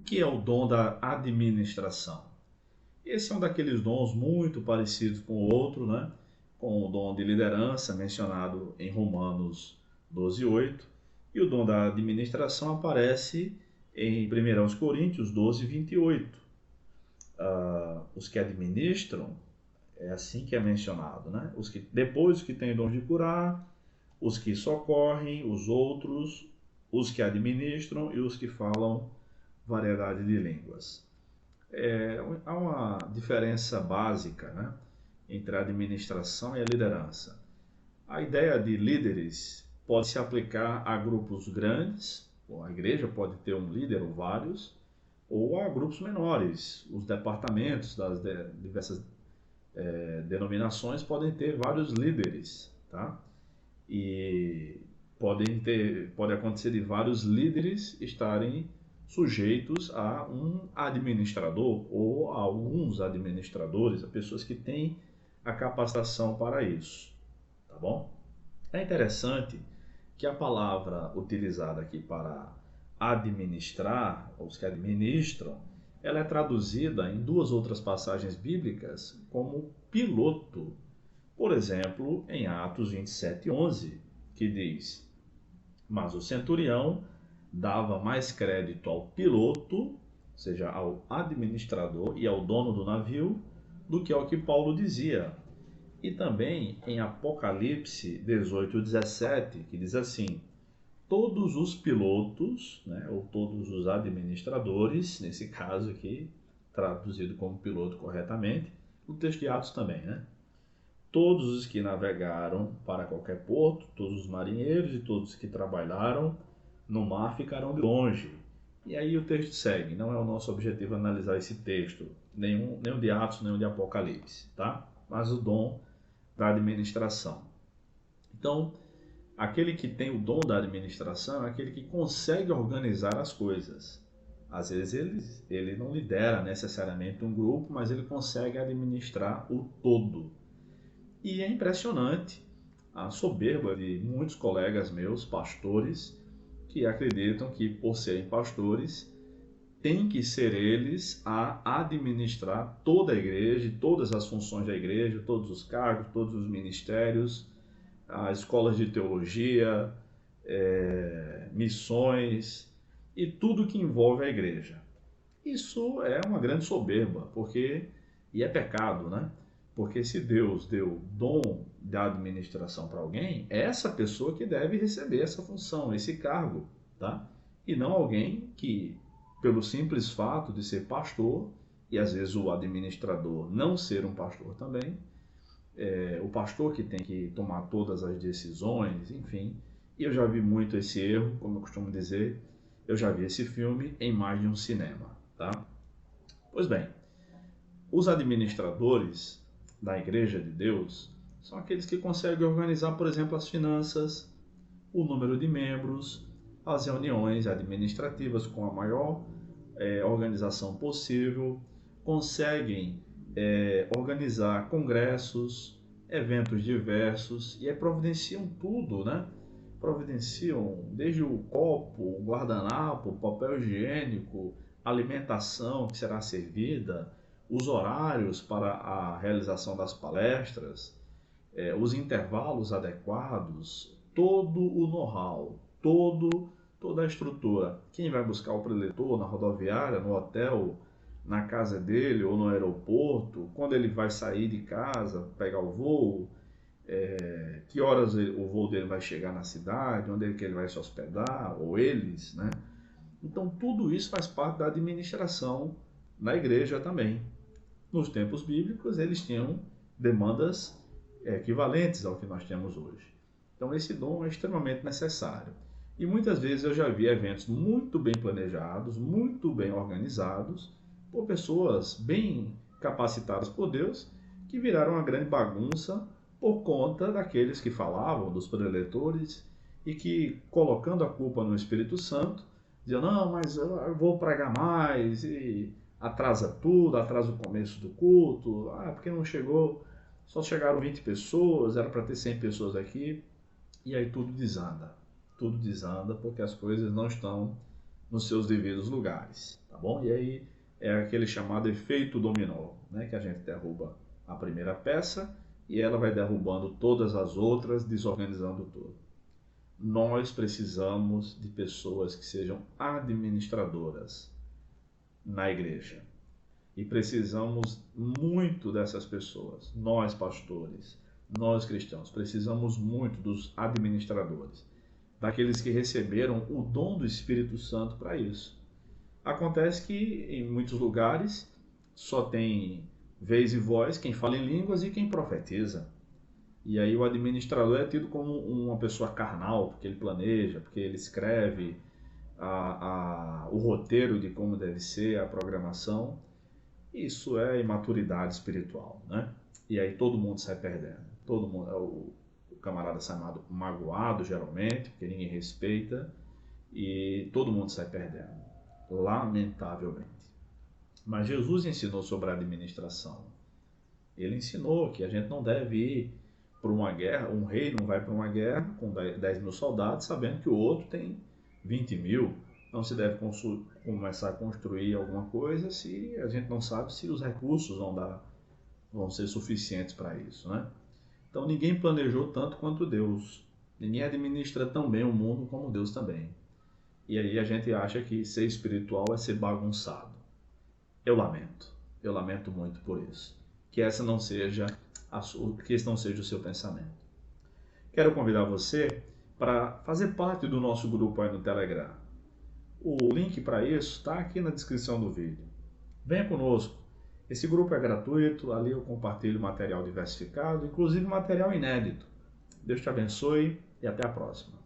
que é o dom da administração. Esse é um daqueles dons muito parecidos com o outro, né? Com o dom de liderança mencionado em Romanos 12:8, e o dom da administração aparece em 1 Coríntios 12:28. Os que administram, é assim que é mencionado, né? Depois os que têm dom de curar, os que socorrem os outros, os que administram e os que falam variedade de línguas. Há uma diferença básica, né, entre a administração e a liderança. A ideia de líderes pode se aplicar a grupos grandes, ou a igreja pode ter um líder ou vários, ou a grupos menores. Os departamentos das diversas denominações podem ter vários líderes, tá? E pode acontecer de vários líderes estarem sujeitos a um administrador ou a alguns administradores, a pessoas que têm a capacitação para isso, tá bom? É interessante que a palavra utilizada aqui para administrar, ou os que administram, ela é traduzida em duas outras passagens bíblicas como piloto. Por exemplo, em Atos 27:11, que diz: mas o centurião dava mais crédito ao piloto, ou seja, ao administrador e ao dono do navio, do que ao que Paulo dizia. E também em Apocalipse 18:17, que diz assim: todos os pilotos, né, ou todos os administradores, nesse caso aqui, traduzido como piloto corretamente, no texto de Atos também, né? Todos os que navegaram para qualquer porto, todos os marinheiros e todos os que trabalharam no mar ficarão de longe. E aí o texto segue. Não é o nosso objetivo analisar esse texto, nenhum de Atos, nenhum de Apocalipse, tá? Mas o dom da administração. Então, aquele que tem o dom da administração é aquele que consegue organizar as coisas. Às vezes ele não lidera necessariamente um grupo, mas ele consegue administrar o todo. E é impressionante a soberba de muitos colegas meus, pastores, que acreditam que, por serem pastores, tem que ser eles a administrar toda a igreja, todas as funções da igreja, todos os cargos, todos os ministérios, as escolas de teologia, missões e tudo que envolve a igreja. Isso é uma grande soberba, e é pecado, né? Porque se Deus deu dom da administração para alguém, é essa pessoa que deve receber essa função, esse cargo, tá? E não alguém que, pelo simples fato de ser pastor, e às vezes o administrador não ser um pastor também, o pastor que tem que tomar todas as decisões, enfim. E eu já vi muito esse erro, como eu costumo dizer, eu já vi esse filme em mais de um cinema, tá? Pois bem, os administradores da Igreja de Deus são aqueles que conseguem organizar, por exemplo, as finanças, o número de membros, as reuniões administrativas com a maior organização possível, conseguem organizar congressos, eventos diversos e providenciam tudo, né? Providenciam desde o copo, o guardanapo, o papel higiênico, alimentação que será servida, os horários para a realização das palestras, os intervalos adequados, todo o know-how, toda a estrutura. Quem vai buscar o preletor na rodoviária, no hotel, na casa dele ou no aeroporto, quando ele vai sair de casa, pegar o voo, que horas o voo dele vai chegar na cidade, onde é que ele vai se hospedar, ou eles, né? Então tudo isso faz parte da administração na igreja também. Nos tempos bíblicos eles tinham demandas equivalentes ao que nós temos hoje. Então esse dom é extremamente necessário. E muitas vezes eu já vi eventos muito bem planejados, muito bem organizados, por pessoas bem capacitadas por Deus, que viraram uma grande bagunça por conta daqueles que falavam, dos preletores, e que, colocando a culpa no Espírito Santo, diziam: não, mas eu vou pregar mais, e atrasa tudo, atrasa o começo do culto, porque não chegou, só chegaram 20 pessoas, era para ter 100 pessoas aqui, e aí tudo desanda porque as coisas não estão nos seus devidos lugares, tá bom? E aí é aquele chamado efeito dominó, né? Que a gente derruba a primeira peça e ela vai derrubando todas as outras, desorganizando tudo. Nós precisamos de pessoas que sejam administradoras na igreja. E precisamos muito dessas pessoas. Nós, pastores, nós cristãos, precisamos muito dos administradores, daqueles que receberam o dom do Espírito Santo para isso. Acontece que em muitos lugares só tem vez e voz quem fala em línguas e quem profetiza. E aí o administrador é tido como uma pessoa carnal, porque ele planeja, porque ele escreve o roteiro de como deve ser a programação. Isso é imaturidade espiritual, né? E aí todo mundo sai perdendo. Todo mundo, o camarada sai magoado, geralmente, porque ninguém respeita, e todo mundo sai perdendo, lamentavelmente. Mas Jesus ensinou sobre a administração. Ele ensinou que a gente não deve ir para uma guerra, um rei não vai para uma guerra com 10 mil soldados, sabendo que o outro tem 20 mil. Não se deve começar a construir alguma coisa se a gente não sabe se os recursos vão ser suficientes para isso, né? Então ninguém planejou tanto quanto Deus. Ninguém administra tão bem o mundo como Deus também. E aí a gente acha que ser espiritual é ser bagunçado. Eu lamento muito por isso. Que esse não seja o seu pensamento. Quero convidar você para fazer parte do nosso grupo aí no Telegram. O link para isso está aqui na descrição do vídeo. Venha conosco. Esse grupo é gratuito, ali eu compartilho material diversificado, inclusive material inédito. Deus te abençoe e até a próxima.